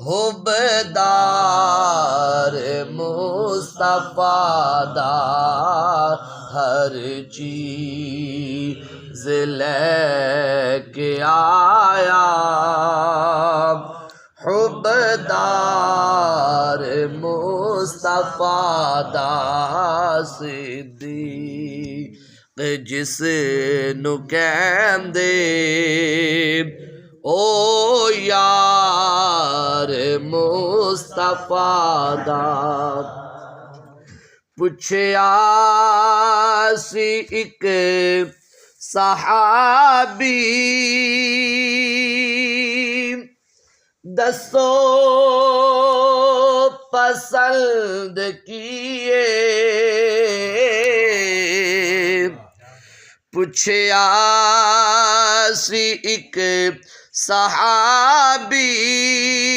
हुबदार मुस्तफा दा हर चीज लेके आया। हुबदार मुस्तफा दा सिद्दीक जिस नु कहंदे ओ यार मुस्तफा दा। पुछया सी एक सहाबी दसो पसंद किए। पुछया सी एक सहाबी